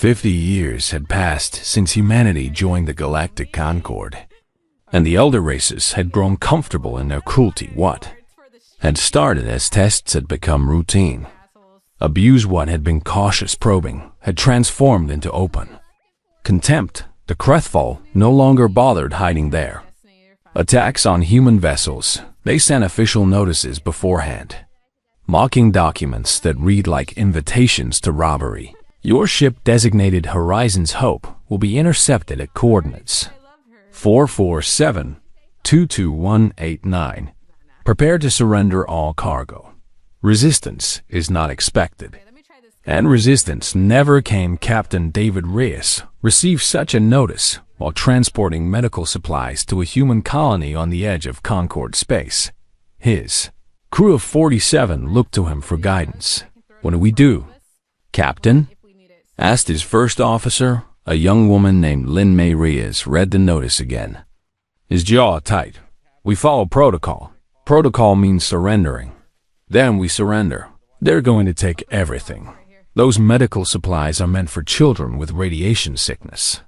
50 years had passed since humanity joined the galactic Concord, and the elder races had grown comfortable in their cruelty. What had started as tests had become routine. Abuse, what had been cautious probing, had transformed into open contempt. The Crethfall no longer bothered hiding there. Attacks on human vessels, they sent official notices beforehand. Mocking documents that read like invitations to robbery. Your ship designated Horizon's Hope will be intercepted at coordinates 447-22189. Prepare to surrender all cargo. Resistance is not expected. And resistance never came. Captain David Reyes received such a notice while transporting medical supplies to a human colony on the edge of Concord space. His crew of 47 looked to him for guidance. "What do we do, Captain?" asked his first officer. A young woman named Lynn May Reyes read the notice again. His jaw tight. "We follow protocol. Protocol means surrendering. Then we surrender. They're going to take everything. Those medical supplies are meant for children with radiation sickness."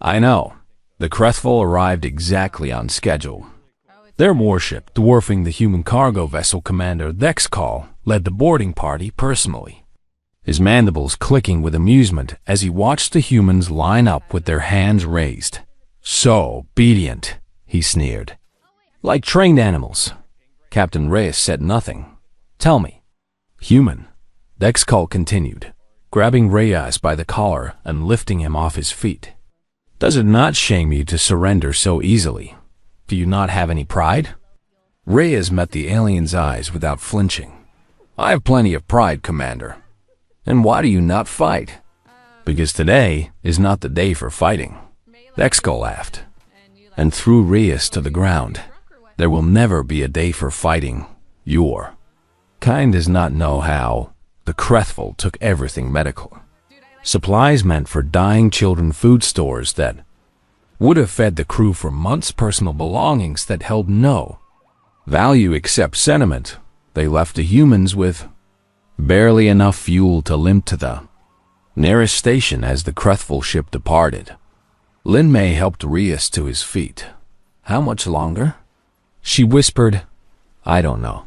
I know. The Crethfall arrived exactly on schedule. Their warship, dwarfing the human cargo vessel commander Thexcall, led the boarding party personally, his mandibles clicking with amusement as he watched the humans line up with their hands raised. "So obedient," he sneered. "Like trained animals." Captain Reyes said nothing. "Tell me, human," Thexcall continued, grabbing Reyes by the collar and lifting him off his feet. "Does it not shame you to surrender so easily? Do you not have any pride?" Reyes met the alien's eyes without flinching. "I have plenty of pride, Commander." "And why do you not fight?" "Because today is not the day for fighting." Thexcall laughed and threw Reyes to the ground. "There will never be a day for fighting. Your kind does not know how." The Crethfall took everything medical. Supplies meant for dying children, food stores that would have fed the crew for months, personal belongings that held no value except sentiment. They left the humans with barely enough fuel to limp to the nearest station as the Crethfall ship departed. Lin May helped Reyes to his feet. "How much longer?" she whispered. "I don't know.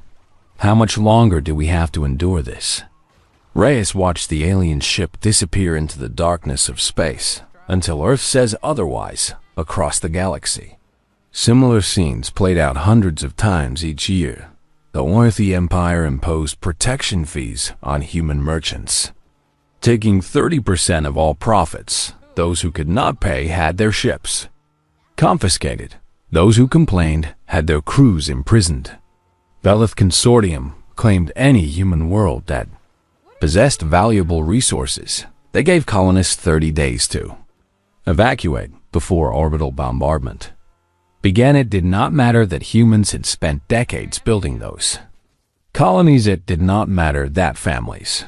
How much longer do we have to endure this?" Reyes watched the alien ship disappear into the darkness of space until Earth says otherwise across the galaxy. Similar scenes played out hundreds of times each year. The Orthy Empire imposed protection fees on human merchants, taking 30% of all profits. Those who could not pay had their ships confiscated. Those who complained had their crews imprisoned. Velith Consortium claimed any human world that possessed valuable resources. They gave colonists 30 days to evacuate before orbital bombardment began. It did not matter that humans had spent decades building those colonies. It did not matter that families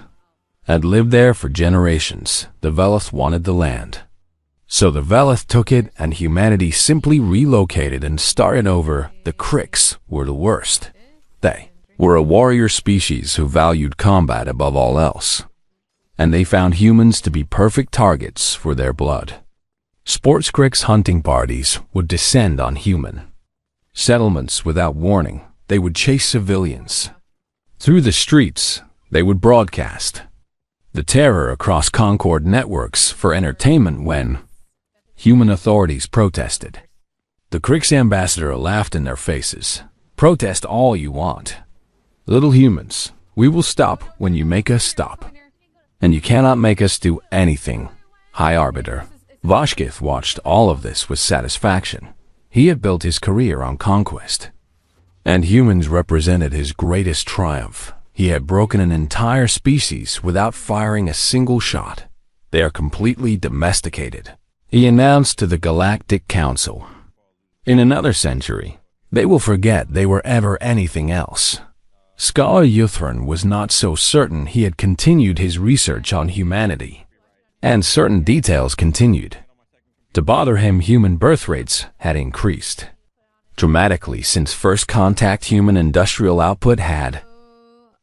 had lived there for generations. The Velith wanted the land. So the Velith took it, and humanity simply relocated and started over. The Cricks were the worst. They were a warrior species who valued combat above all else, and they found humans to be perfect targets for their blood. Sports Cricks hunting parties would descend on human settlements without warning. They would chase civilians through the streets. They would broadcast the terror across Concord networks for entertainment when human authorities protested. The Cricks ambassador laughed in their faces. "Protest all you want, little humans. We will stop when you make us stop. And you cannot make us do anything, High Arbiter." Vashkith watched all of this with satisfaction. He had built his career on conquest, and humans represented his greatest triumph. He had broken an entire species without firing a single shot. "They are completely domesticated," he announced to the Galactic Council. "In another century, they will forget they were ever anything else." Scholar Yuthran was not so certain. He had continued his research on humanity, and certain details continued to bother him. Human birth rates had increased dramatically since first contact. Human industrial output had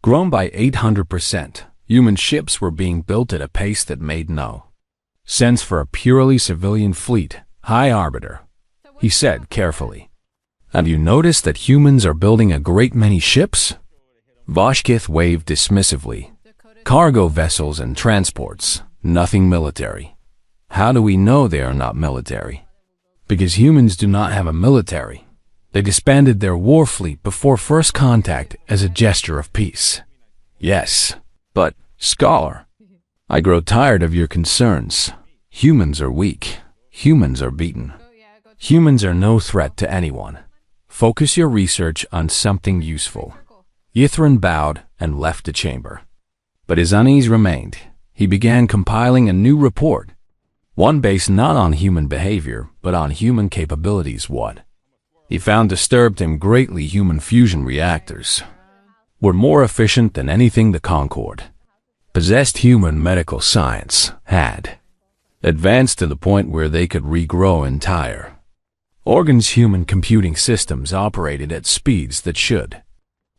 grown by 800%. Human ships were being built at a pace that made no Sends for a purely civilian fleet, High Arbiter. He said carefully. Have you noticed that humans are building a great many ships? Voshkith waved dismissively. Cargo vessels and transports, nothing military. How do we know they are not military? Because humans do not have a military. They disbanded their war fleet before first contact as a gesture of peace. Yes, but, scholar, I grow tired of your concerns. Humans are weak. Humans are beaten. Humans are no threat to anyone. Focus your research on something useful. Yithrin bowed and left the chamber. But his unease remained. He began compiling a new report. One based not on human behavior, but on human capabilities. What he found disturbed him greatly. Human fusion reactors were more efficient than anything the Concorde possessed. Human medical science had advanced to the point where they could regrow entire organs. Human computing systems operated at speeds that should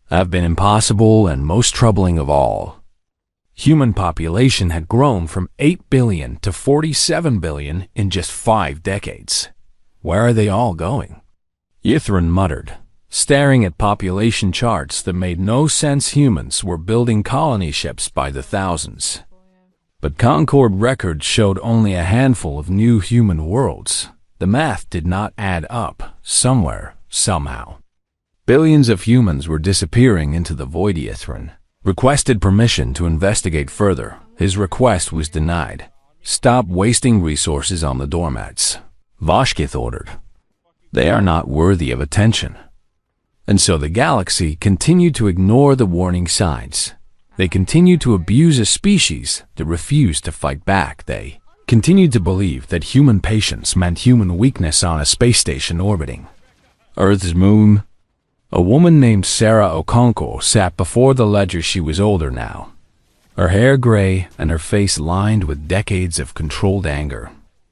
have been impossible, and most troubling of all, human population had grown from 8 billion to 47 billion in just 5 decades. Where are they all going? Yithrin muttered, staring at population charts that made no sense. Humans were building colony ships by the thousands. But Concorde records showed only a handful of new human worlds. The math did not add up. Somewhere, somehow, billions of humans were disappearing into the void. Yithrin requested permission to investigate further. His request was denied. Stop wasting resources on the doormats, Voshkith ordered. They are not worthy of attention. And so the galaxy continued to ignore the warning signs. They continued to abuse a species that refused to fight back. They continued to believe that human patience meant human weakness on a space station orbiting Earth's moon. A woman named Sarah Okonkwo sat before the ledger. She was older now, her hair gray and her face lined with decades of controlled anger.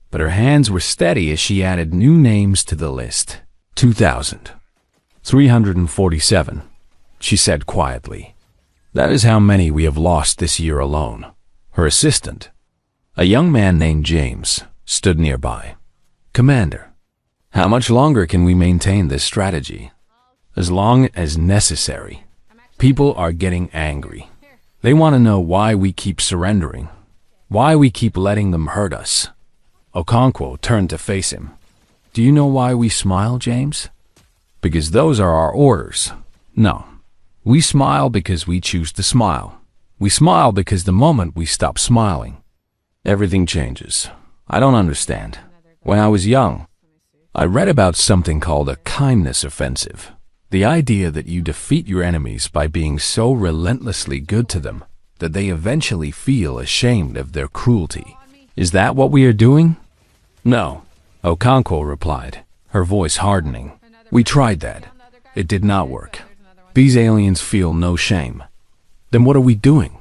But her hands were steady as she added new names to the list. 2,347, she said quietly. That is how many we have lost this year alone. Her assistant, a young man named James, stood nearby. Commander, how much longer can we maintain this strategy? As long as necessary. People are getting angry. They want to know why we keep surrendering, why we keep letting them hurt us. Okonkwo turned to face him. Do you know why we smile, James? Because those are our orders. No. We smile because we choose to smile. We smile because the moment we stop smiling, everything changes. I don't understand. When I was young, I read about something called a kindness offensive. The idea that you defeat your enemies by being so relentlessly good to them that they eventually feel ashamed of their cruelty. Is that what we are doing? No, Okonkwo replied, her voice hardening. We tried that. It did not work. These aliens feel no shame. Then what are we doing?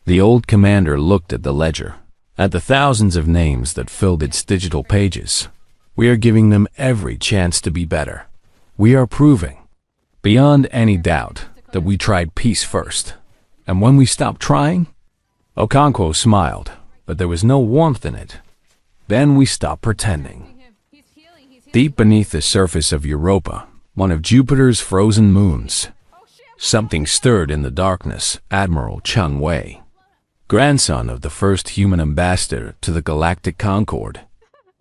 The old commander looked at the ledger, at the thousands of names that filled its digital pages. We are giving them every chance to be better. We are proving, beyond any doubt, that we tried peace first. And when we stopped trying? Okonkwo smiled, but there was no warmth in it. Then we stopped pretending. Deep beneath the surface of Europa, one of Jupiter's frozen moons, something stirred in the darkness. Admiral Chun Wei, grandson of the first human ambassador to the Galactic Concorde,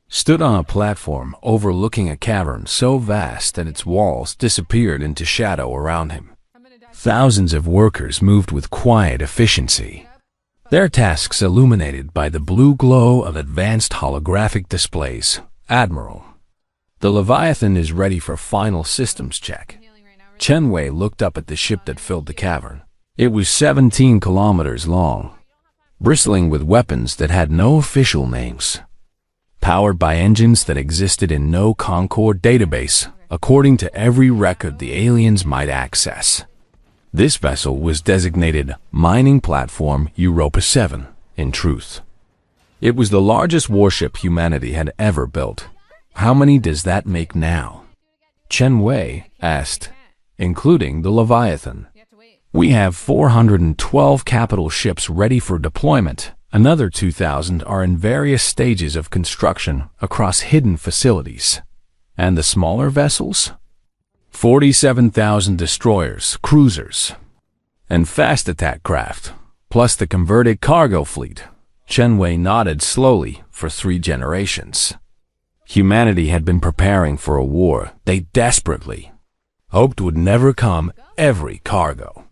stood on a platform overlooking a cavern so vast that its walls disappeared into shadow around him. Thousands of workers moved with quiet efficiency, their tasks illuminated by the blue glow of advanced holographic displays. Admiral, the Leviathan is ready for final systems check. Chen Wei looked up at the ship that filled the cavern. It was 17 kilometers long, bristling with weapons that had no official names, powered by engines that existed in no Concorde database, according to every record the aliens might access. This vessel was designated Mining Platform Europa 7, in truth. It was the largest warship humanity had ever built. How many does that make now? Chen Wei asked, including the Leviathan. We have 412 capital ships ready for deployment, Another 2,000 are in various stages of construction across hidden facilities. And the smaller vessels? 47,000 destroyers, cruisers, and fast attack craft, plus the converted cargo fleet. Chen Wei nodded slowly for 3 generations. Humanity had been preparing for a war they desperately hoped would never come. Every cargo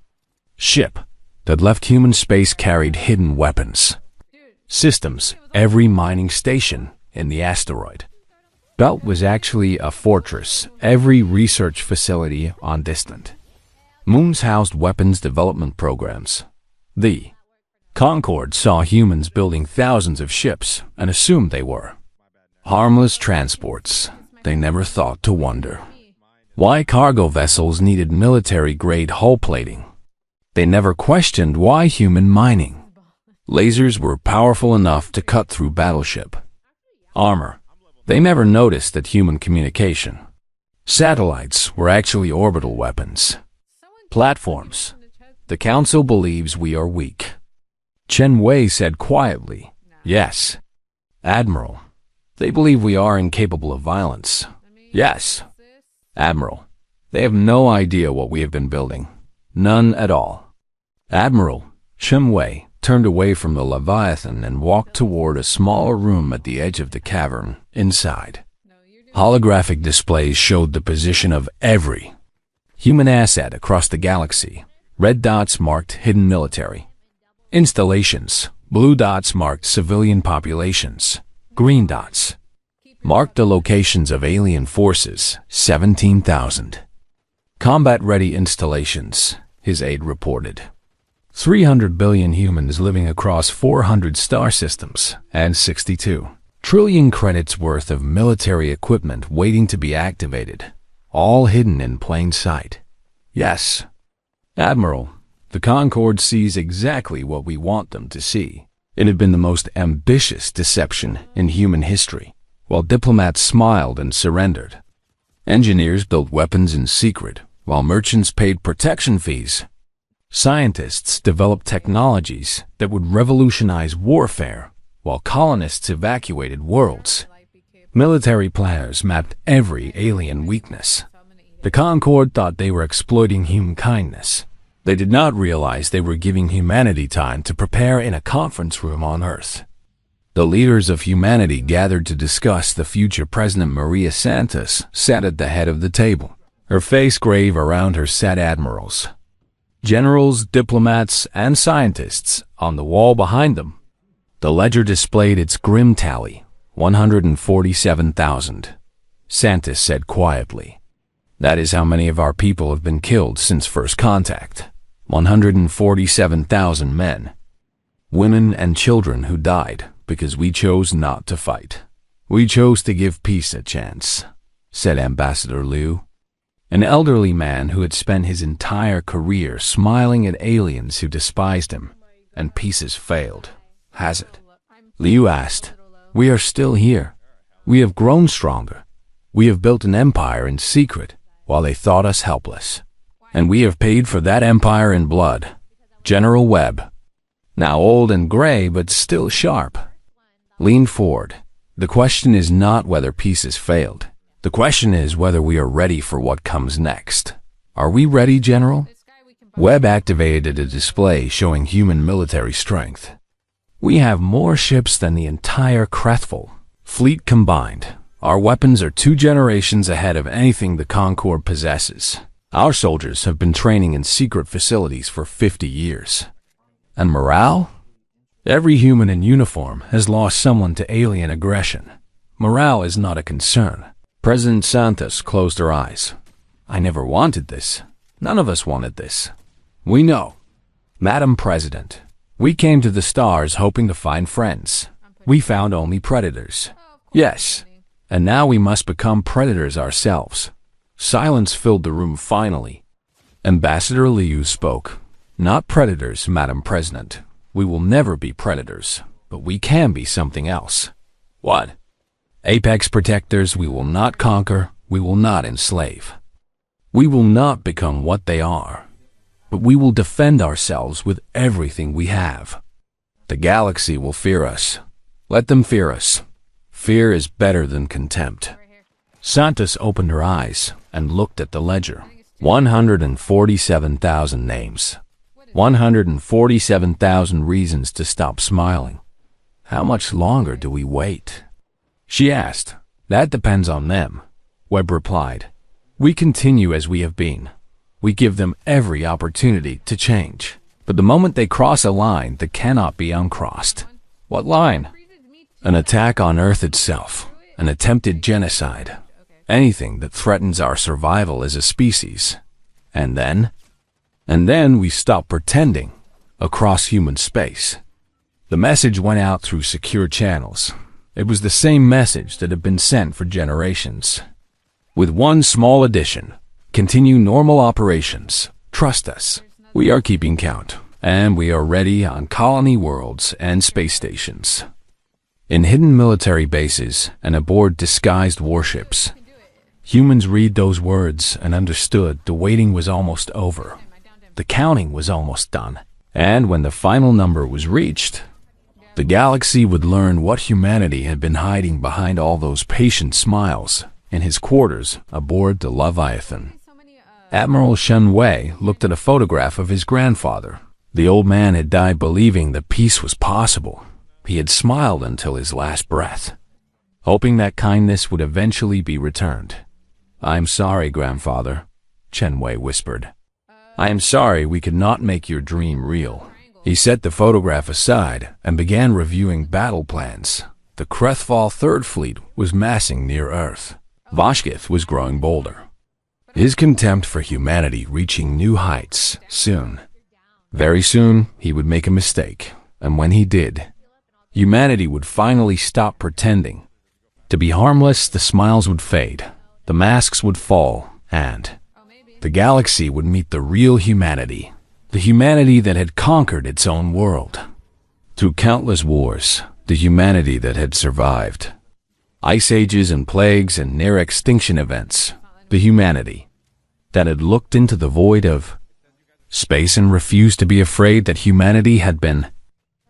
ship that left human space carried hidden weapons systems. Every mining station in the asteroid belt was actually a fortress. Every research facility on distant moons housed weapons development programs. The Concorde saw humans building thousands of ships and assumed they were harmless transports. They never thought to wonder why cargo vessels needed military-grade hull plating. They never questioned why human mining lasers were powerful enough to cut through battleship armor. They never noticed that human communication satellites were actually orbital weapons platforms. The Council believes we are weak. Chen Wei said quietly, "Yes, Admiral. They believe we are incapable of violence." "Yes, Admiral. They have no idea what we have been building. None at all." Admiral Chen Wei turned away from the Leviathan and walked toward a smaller room at the edge of the cavern. Inside, holographic displays showed the position of every human asset across the galaxy. Red dots marked hidden military installations. Blue dots marked civilian populations. Green dots marked the locations of alien forces. 17,000 combat-ready installations, his aide reported. 300 billion humans living across 400 star systems, and 62 trillion credits worth of military equipment waiting to be activated, all hidden in plain sight. Yes, Admiral, the Concorde sees exactly what we want them to see. It had been the most ambitious deception in human history. While diplomats smiled and surrendered, engineers built weapons in secret, while merchants paid protection fees. Scientists developed technologies that would revolutionize warfare, while colonists evacuated worlds. Military planners mapped every alien weakness. The Concorde thought they were exploiting human kindness. They did not realize they were giving humanity time to prepare in a conference room on Earth. The leaders of humanity gathered to discuss the future. President Maria Santos sat at the head of the table. Her face grave. Around her sat admirals, generals, diplomats, and scientists. On the wall behind them, the ledger displayed its grim tally, 147,000. Santos said quietly, "That is how many of our people have been killed since first contact. 147,000 men, women, and children who died because we chose not to fight. We chose to give peace a chance," said Ambassador Liu, an elderly man who had spent his entire career smiling at aliens who despised him. "And peace has failed, has it?" Liu asked. "We are still here. We have grown stronger. We have built an empire in secret while they thought us helpless. And we have paid for that empire in blood." General Webb, now old and gray but still sharp, leaned forward. "The question is not whether peace has failed. The question is whether we are ready for what comes next. Are we ready, General?" Webb activated a display showing human military strength. "We have more ships than the entire Krethful fleet combined. Our weapons are 2 generations ahead of anything the Concorde possesses. Our soldiers have been training in secret facilities for 50 years. And morale? Every human in uniform has lost someone to alien aggression. Morale is not a concern." President Santos closed her eyes. "I never wanted this. None of us wanted this. We know. Madam President, we came to the stars hoping to find friends. We found only predators. Yes, and now we must become predators ourselves." Silence filled the room finally. Ambassador Liu spoke. "Not predators, Madam President. We will never be predators, but we can be something else." "What?" "Apex protectors. We will not conquer. We will not enslave. We will not become what they are, but we will defend ourselves with everything we have." The galaxy will fear us. Let them fear us. Fear is better than contempt. Santos opened her eyes and looked at the ledger. 147,000 names. 147,000 reasons to stop smiling. How much longer do we wait? She asked. That depends on them, Webb replied. We continue as we have been. We give them every opportunity to change. But the moment they cross a line that cannot be uncrossed. What line? An attack on Earth itself. An attempted genocide. Anything that threatens our survival as a species. And then we stop pretending across human space. The message went out through secure channels. It was the same message that had been sent for generations. With one small addition. Continue normal operations. Trust us. We are keeping count, and we are ready on colony worlds and space stations. In hidden military bases and aboard disguised warships. Humans read those words and understood the waiting was almost over. The counting was almost done. And when the final number was reached, the galaxy would learn what humanity had been hiding behind all those patient smiles in his quarters aboard the Leviathan. Admiral Shen Wei looked at a photograph of his grandfather. The old man had died believing that peace was possible. He had smiled until his last breath, hoping that kindness would eventually be returned. I'm sorry, grandfather, Chen Wei whispered. I am sorry we could not make your dream real. He set the photograph aside and began reviewing battle plans. The Krethval Third Fleet was massing near Earth. Vashkith was growing bolder. His contempt for humanity reaching new heights soon. Very soon, he would make a mistake, and when he did, humanity would finally stop pretending. To be harmless, the smiles would fade, the masks would fall, and the galaxy would meet the real humanity, the humanity that had conquered its own world. Through countless wars, the humanity that had survived. Ice ages and plagues and near-extinction events, the humanity that had looked into the void of space and refused to be afraid that humanity had been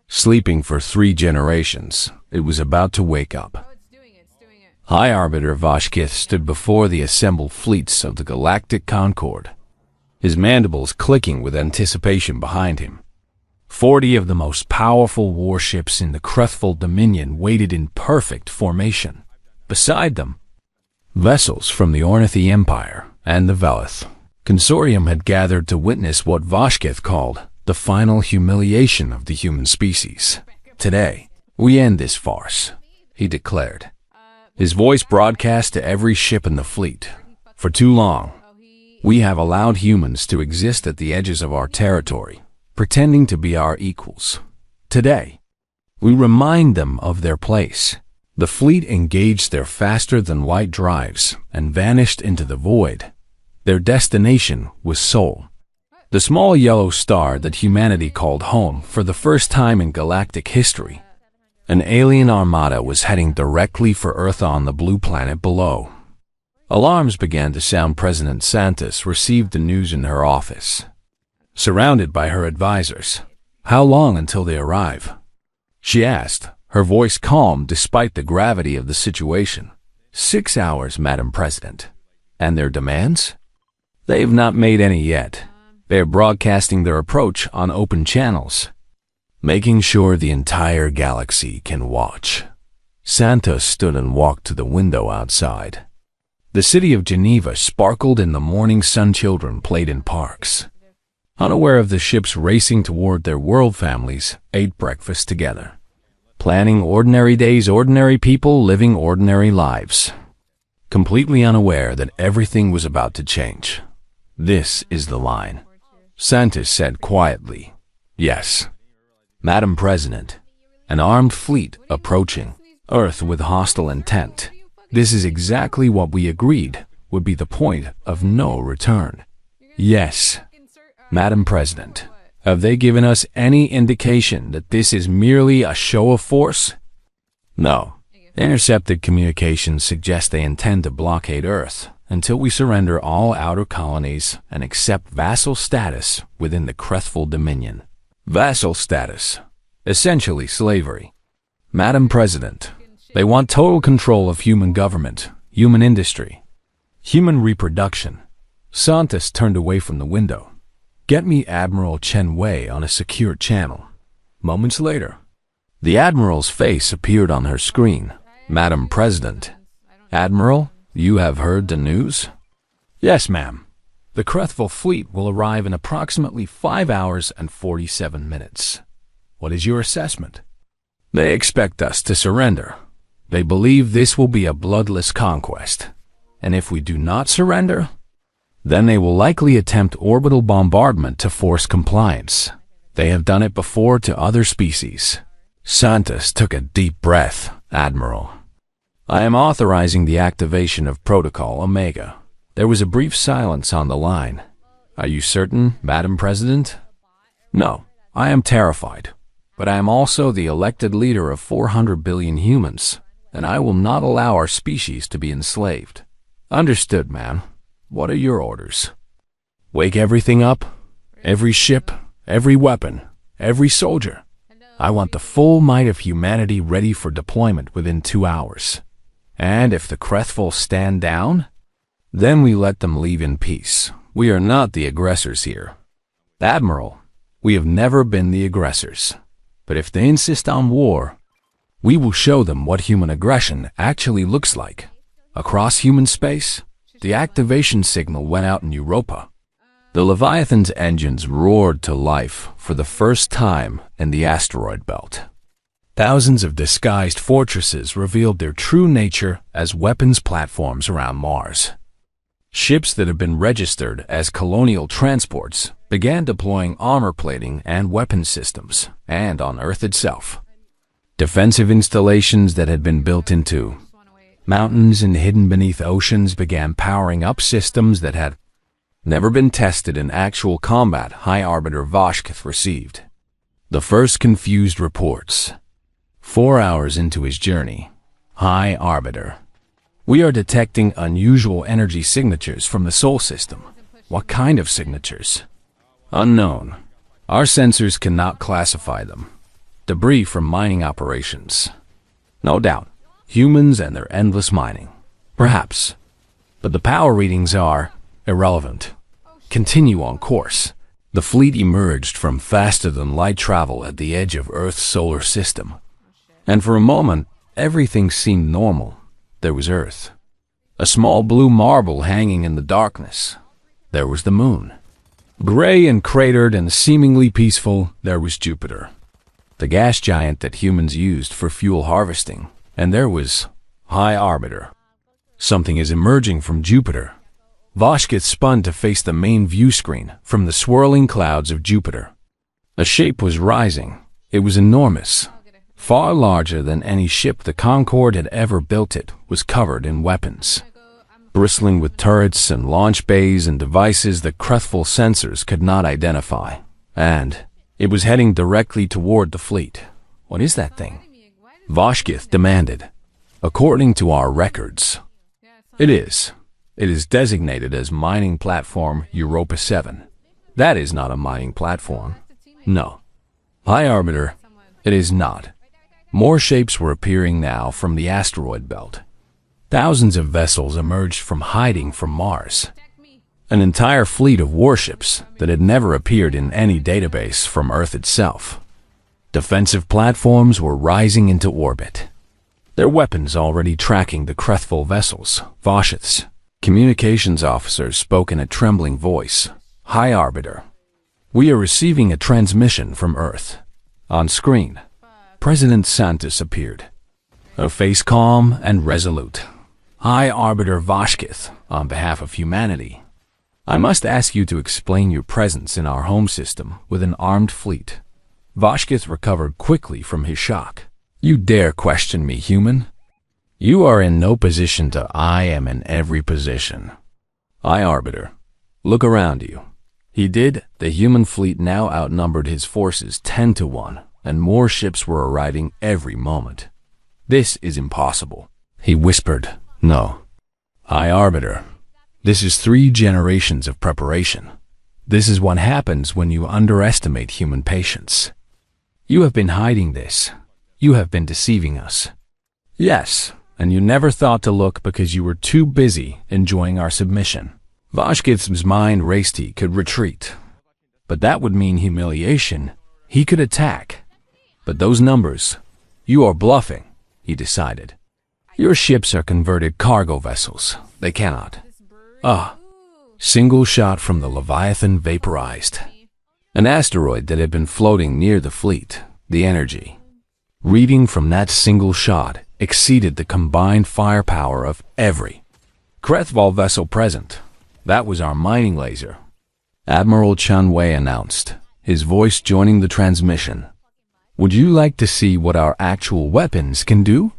sleeping for 3 generations. It was about to wake up. High Arbiter Vashkith stood before the assembled fleets of the Galactic Concord, his mandibles clicking with anticipation behind him. 40 of the most powerful warships in the Krethval Dominion waited in perfect formation. Beside them, vessels from the Ornithy Empire and the Velith Consortium had gathered to witness what Vashkith called the final humiliation of the human species. Today, we end this farce, he declared. His voice broadcast to every ship in the fleet. For too long, we have allowed humans to exist at the edges of our territory, pretending to be our equals. Today, we remind them of their place. The fleet engaged their faster-than-light drives and vanished into the void. Their destination was Sol, the small yellow star that humanity called home for the first time in galactic history. An alien armada was heading directly for Earth on the blue planet below. Alarms began to sound. President Santos received the news in her office, surrounded by her advisors. How long until they arrive? She asked, her voice calm despite the gravity of the situation. 6 hours, Madam President. And their demands? They have not made any yet. They are broadcasting their approach on open channels, making sure the entire galaxy can watch. Santos stood and walked to the window outside. The city of Geneva sparkled in the morning sun. Children played in parks. Unaware of the ships racing toward their world, families ate breakfast together. Planning ordinary days, ordinary people living ordinary lives. Completely unaware that everything was about to change. This is the line, Santos said quietly. Yes. Madam President, an armed fleet approaching Earth with hostile intent. This is exactly what we agreed would be the point of no return. Yes, Madam President. Have they given us any indication that this is merely a show of force? No. Intercepted communications suggest they intend to blockade Earth until we surrender all outer colonies and accept vassal status within the Krethval Dominion. Vassal status. Essentially slavery. Madam President, they want total control of human government, human industry, human reproduction. Santos turned away from the window. Get me Admiral Chen Wei on a secure channel. Moments later, the Admiral's face appeared on her screen. Madam President. Admiral, you have heard the news? Yes, ma'am. The Crethville fleet will arrive in approximately 5 hours and 47 minutes. What is your assessment? They expect us to surrender. They believe this will be a bloodless conquest. And if we do not surrender, then they will likely attempt orbital bombardment to force compliance. They have done it before to other species. Santos took a deep breath. Admiral, I am authorizing the activation of Protocol Omega. There was a brief silence on the line. Are you certain, Madam President? No, I am terrified. But I am also the elected leader of 400 billion humans, and I will not allow our species to be enslaved. Understood, ma'am. What are your orders? Wake everything up. Every ship, every weapon, every soldier. I want the full might of humanity ready for deployment within 2 hours. And if the Crethville stand down, then we let them leave in peace. We are not the aggressors here. Admiral, we have never been the aggressors. But if they insist on war, we will show them what human aggression actually looks like. Across human space, the activation signal went out in Europa. The Leviathan's engines roared to life for the first time in the asteroid belt. Thousands of disguised fortresses revealed their true nature as weapons platforms around Mars. Ships that had been registered as colonial transports began deploying armor plating and weapon systems, and on Earth itself. Defensive installations that had been built into mountains and hidden beneath oceans began powering up systems that had never been tested in actual combat. High Arbiter Vashkith received the first confused reports. 4 hours into his journey, High Arbiter. We are detecting unusual energy signatures from the Sol system. What kind of signatures? Unknown. Our sensors cannot classify them. Debris from mining operations. No doubt, humans and their endless mining. Perhaps. But the power readings are irrelevant. Continue on course. The fleet emerged from faster-than-light travel at the edge of Earth's solar system. And for a moment, everything seemed normal. There was Earth. A small blue marble hanging in the darkness. There was the moon. Gray and cratered and seemingly peaceful, there was Jupiter, the gas giant that humans used for fuel harvesting. And there was High Arbiter. Something is emerging from Jupiter. Vashkith spun to face the main view screen from the swirling clouds of Jupiter. A shape was rising. It was enormous. Far larger than any ship the Concorde had ever built. It was covered in weapons, bristling with turrets and launch bays and devices that Crethville sensors could not identify. And it was heading directly toward the fleet. What is that thing? Vashkith demanded. According to our records, it is designated as Mining Platform Europa 7. That is not a mining platform. No. High Arbiter, it is not. More shapes were appearing now from the asteroid belt. Thousands of vessels emerged from hiding from Mars. An entire fleet of warships that had never appeared in any database from Earth itself. Defensive platforms were rising into orbit. Their weapons already tracking the Crethville vessels. Vashkith's communications officers spoke in a trembling voice. High Arbiter, we are receiving a transmission from Earth. On screen, President Santos appeared, her face calm and resolute. High Arbiter Vashkith, on behalf of humanity, I must ask you to explain your presence in our home system with an armed fleet. Vashkith recovered quickly from his shock. You dare question me, human? You are in no position to. I am in every position. High Arbiter, look around you. He did. The human fleet now outnumbered his forces 10 to 1, and more ships were arriving every moment. This is impossible. He whispered, No. High Arbiter, this is 3 generations of preparation. This is what happens when you underestimate human patience. You have been hiding this. You have been deceiving us. Yes, and you never thought to look because you were too busy enjoying our submission. Vashkith's mind raced. He could retreat, but that would mean humiliation. He could attack. But those numbers, you are bluffing, he decided. Your ships are converted cargo vessels. They cannot. Single shot from the Leviathan vaporized an asteroid that had been floating near the fleet. The energy reading from that single shot exceeded the combined firepower of every Krethval vessel present. That was our mining laser, Admiral Chun Wei announced, his voice joining the transmission. Would you like to see what our actual weapons can do?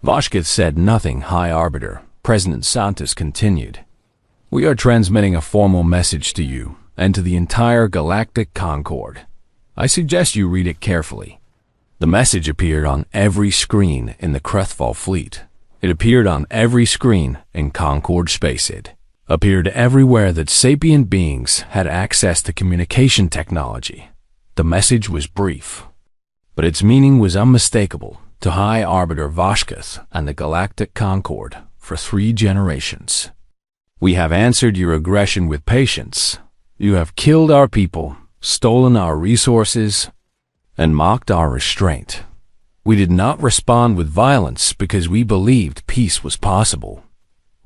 Vashkith said nothing. High Arbiter, President Santos continued. We are transmitting a formal message to you and to the entire Galactic Concord. I suggest you read it carefully. The message appeared on every screen in the Krethval fleet. It appeared on every screen in Concord Spaceship. Appeared everywhere that sapient beings had access to communication technology. The message was brief, but its meaning was unmistakable to High Arbiter Vashkith and the Galactic Concord for 3 generations. We have answered your aggression with patience. You have killed our people, stolen our resources, and mocked our restraint. We did not respond with violence because we believed peace was possible.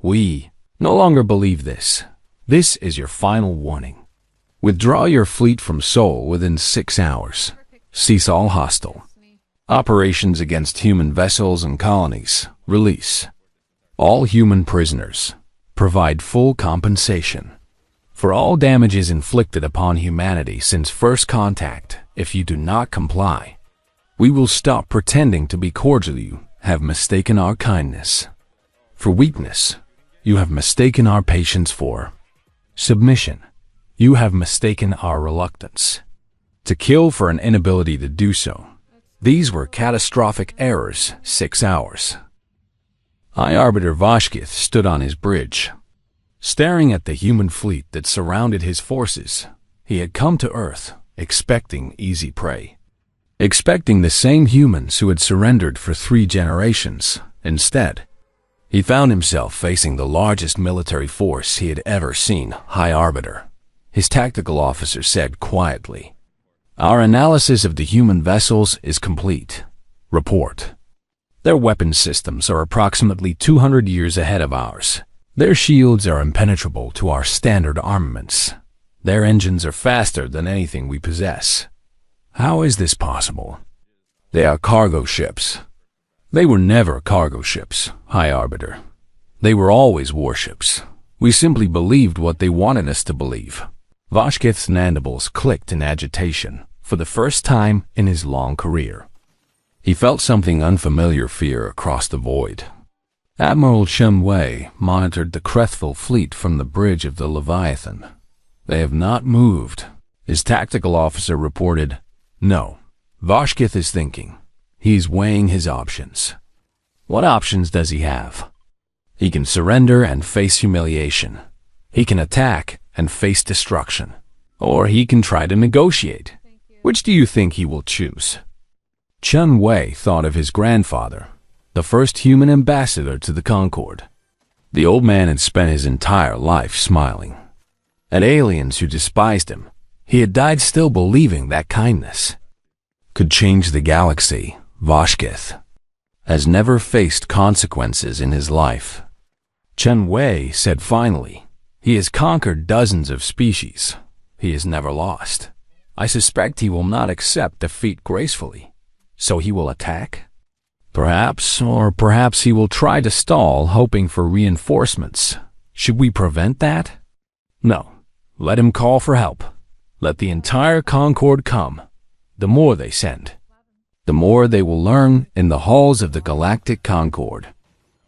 We no longer believe this. This is your final warning. Withdraw your fleet from Seoul within 6 hours. Cease all hostile operations against human vessels and colonies. Release all human prisoners. Provide full compensation for all damages inflicted upon humanity since first contact. If you do not comply, we will stop pretending to be cordial. You have mistaken our kindness for weakness. You have mistaken our patience for submission. You have mistaken our reluctance to kill for an inability to do so. These were catastrophic errors. 6 hours. High Arbiter Vashkith stood on his bridge, staring at the human fleet that surrounded his forces. He had come to Earth expecting easy prey, expecting the same humans who had surrendered for 3 generations. Instead, he found himself facing the largest military force he had ever seen. High Arbiter, his tactical officer said quietly, our analysis of the human vessels is complete. Report. Their weapon systems are approximately 200 years ahead of ours. Their shields are impenetrable to our standard armaments. Their engines are faster than anything we possess. How is this possible? They are cargo ships. They were never cargo ships, High Arbiter. They were always warships. We simply believed what they wanted us to believe. Vashkith's mandibles clicked in agitation for the first time in his long career. He felt something unfamiliar fear across the void. Admiral Chun Wei monitored the Krethval fleet from the bridge of the Leviathan. They have not moved. His tactical officer reported, no. Vashkith is thinking. He's weighing his options. What options does he have? He can surrender and face humiliation. He can attack and face destruction. Or he can try to negotiate. Which do you think he will choose? Chun Wei thought of his grandfather, the first human ambassador to the Concord. The old man had spent his entire life smiling at aliens who despised him. He had died still believing that kindness could change the galaxy. Vashkith has never faced consequences in his life. Chun Wei said finally, he has conquered dozens of species. He has never lost. I suspect he will not accept defeat gracefully. So he will attack? Perhaps, or perhaps he will try to stall, hoping for reinforcements. Should we prevent that? No. Let him call for help. Let the entire Concord come. The more they send, the more they will learn in the halls of the Galactic Concord.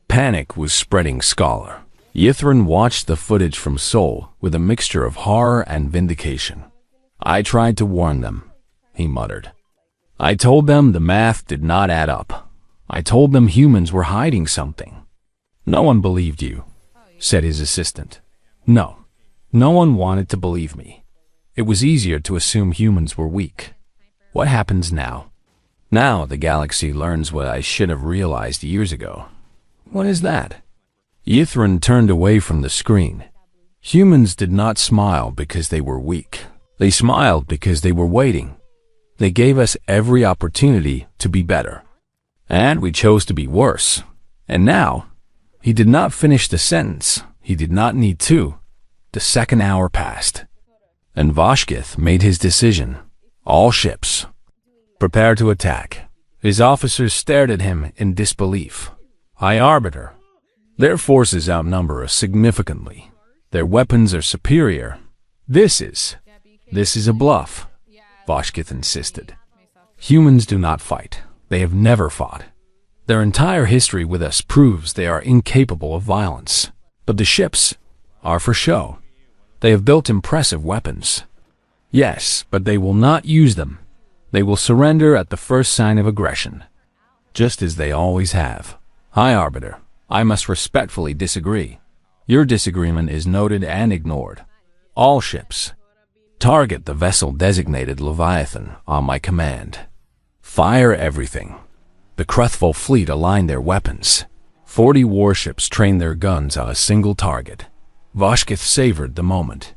Panic was spreading. Scholar Yithrin watched the footage from Seoul with a mixture of horror and vindication. I tried to warn them, he muttered. I told them the math did not add up. I told them humans were hiding something. No one believed you, said his assistant. No, no one wanted to believe me. It was easier to assume humans were weak. What happens now? Now the galaxy learns what I should have realized years ago. What is that? Yithrin turned away from the screen. Humans did not smile because they were weak. They smiled because they were waiting. They gave us every opportunity to be better. And we chose to be worse. And now, he did not finish the sentence. He did not need to. The second hour passed. And Vashkith made his decision. All ships, prepare to attack. His officers stared at him in disbelief. High Arbiter. Their forces outnumber us significantly. Their weapons are superior. This is a bluff, Vashkith insisted. Humans do not fight. They have never fought. Their entire history with us proves they are incapable of violence. But the ships are for show. They have built impressive weapons. Yes, but they will not use them. They will surrender at the first sign of aggression, just as they always have. High Arbiter, I must respectfully disagree. Your disagreement is noted and ignored. All ships, target the vessel designated Leviathan on my command. Fire everything. The Krethval fleet aligned their weapons. 40 warships trained their guns on a single target. Vashkith savored the moment.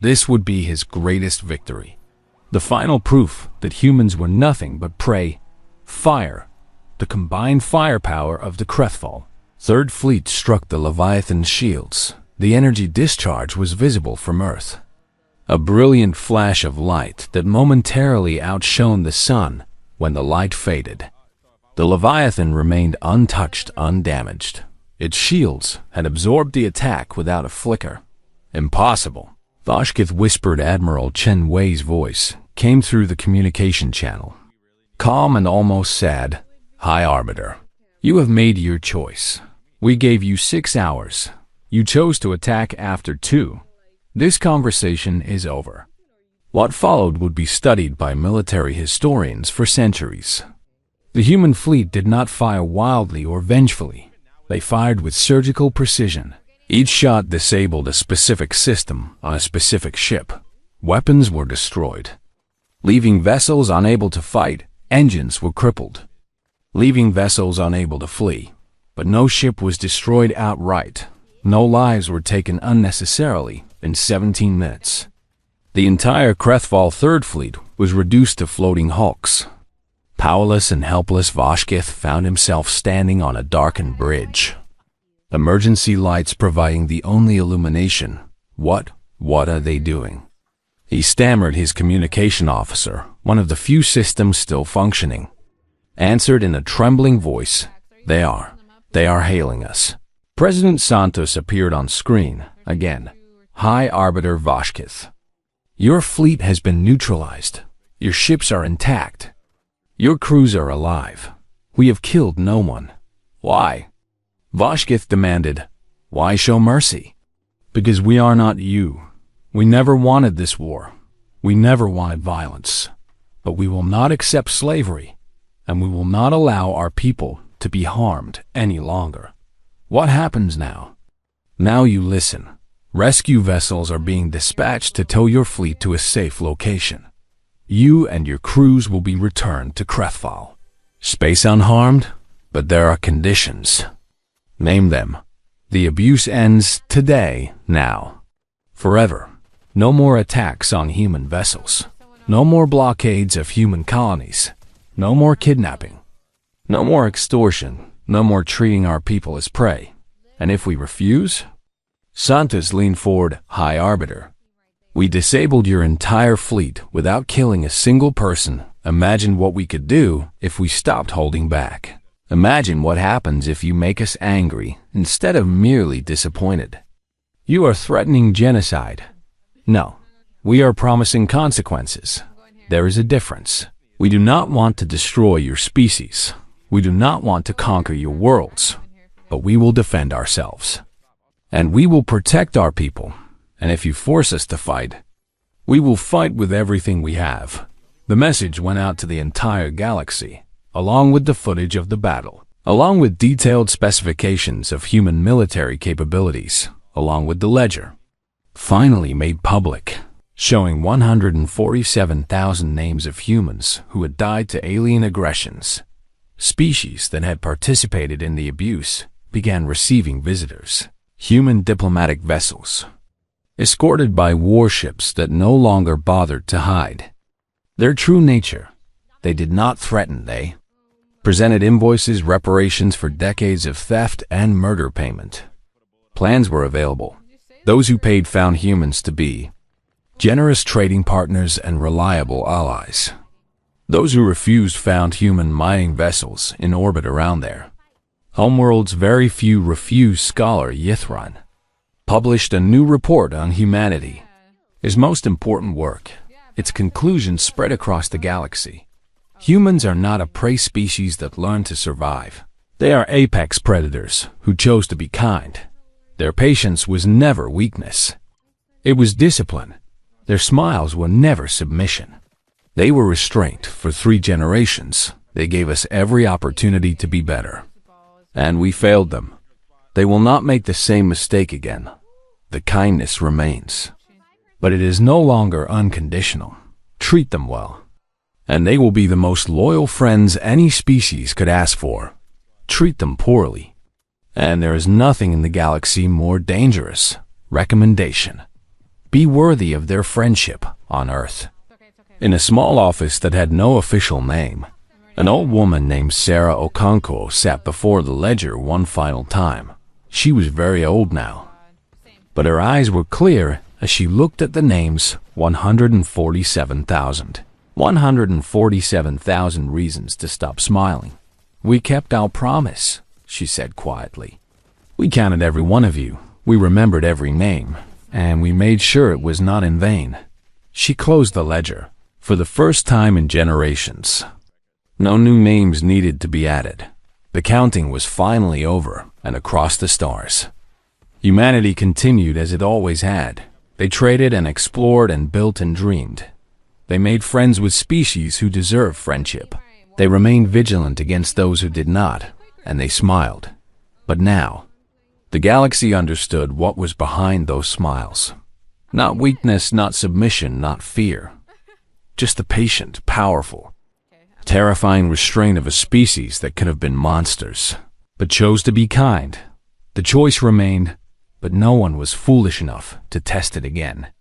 This would be his greatest victory. The final proof that humans were nothing but prey. Fire. The combined firepower of the Krethval. Third Fleet struck the Leviathan's shields. The energy discharge was visible from Earth. A brilliant flash of light that momentarily outshone the sun when the light faded. The Leviathan remained untouched, undamaged. Its shields had absorbed the attack without a flicker. Impossible. Vashkith whispered. Admiral Chen Wei's voice came through the communication channel. Calm and almost sad. High Arbiter, you have made your choice. We gave you 6 hours. You chose to attack after 2. This conversation is over. What followed would be studied by military historians for centuries. The human fleet did not fire wildly or vengefully. They fired with surgical precision. Each shot disabled a specific system on a specific ship. Weapons were destroyed, leaving vessels unable to fight. Engines were crippled, leaving vessels unable to flee. But no ship was destroyed outright. No lives were taken unnecessarily in 17 minutes. The entire Krethval Third Fleet was reduced to floating hulks. Powerless and helpless, Vashkith found himself standing on a darkened bridge. Emergency lights providing the only illumination. What are they doing? He stammered. His communication officer, one of the few systems still functioning, answered in a trembling voice. They are hailing us. President Santos appeared on screen again. High Arbiter Vashkith, your fleet has been neutralized. Your ships are intact. Your crews are alive. We have killed no one. Why? Vashkith demanded. Why show mercy? Because we are not you. We never wanted this war. We never wanted violence. But we will not accept slavery, and we will not allow our people to be harmed any longer. What happens now? Now you listen. Rescue vessels are being dispatched to tow your fleet to a safe location. You and your crews will be returned to Krethval. Space unharmed, but there are conditions. Name them. The abuse ends today, now. Forever. No more attacks on human vessels. No more blockades of human colonies. No more kidnapping. No more extortion. No more treating our people as prey. And if we refuse? Santos leaned forward. High Arbiter, we disabled your entire fleet without killing a single person. Imagine what we could do if we stopped holding back. Imagine what happens if you make us angry instead of merely disappointed. You are threatening genocide. No, we are promising consequences. There is a difference. We do not want to destroy your species. We do not want to conquer your worlds. But we will defend ourselves. And we will protect our people. And if you force us to fight, we will fight with everything we have. The message went out to the entire galaxy, along with the footage of the battle, along with detailed specifications of human military capabilities, along with the ledger. Finally made public. showing 147,000 names of humans who had died to alien aggressions. Species that had participated in the abuse began receiving visitors, human diplomatic vessels, escorted by warships that no longer bothered to hide their true nature. They did not threaten, they presented invoices, reparations for decades of theft and murder payment. Plans were available. Those who paid found humans to be generous trading partners and reliable allies. Those who refused found human mining vessels in orbit around their homeworlds. Very few refused. Scholar Yithran published a new report on humanity, his most important work. Its conclusions spread across the galaxy. Humans are not a prey species that learn to survive. They are apex predators who chose to be kind. Their patience was never weakness. It was discipline. Their smiles were never submission. They were restraint. For 3 generations, they gave us every opportunity to be better, and we failed them. They will not make the same mistake again. The kindness remains, but it is no longer unconditional. Treat them well, and they will be the most loyal friends any species could ask for. Treat them poorly, and there is nothing in the galaxy more dangerous. Recommendation: be worthy of their friendship on Earth. In a small office that had no official name, an old woman named Sarah Okonkwo sat before the ledger one final time. She was very old now, but her eyes were clear as she looked at the names. 147,000. 147,000 reasons to stop smiling. We kept our promise, she said quietly. We counted every one of you. We remembered every name, and we made sure it was not in vain. She closed the ledger. For the first time in generations, no new names needed to be added. The counting was finally over, and across the stars, humanity continued as it always had. They traded and explored and built and dreamed. They made friends with species who deserved friendship. They remained vigilant against those who did not, and they smiled. But now, the galaxy understood what was behind those smiles. Not weakness, not submission, not fear. Just the patient, powerful, terrifying restraint of a species that could have been monsters, but chose to be kind. The choice remained, but no one was foolish enough to test it again.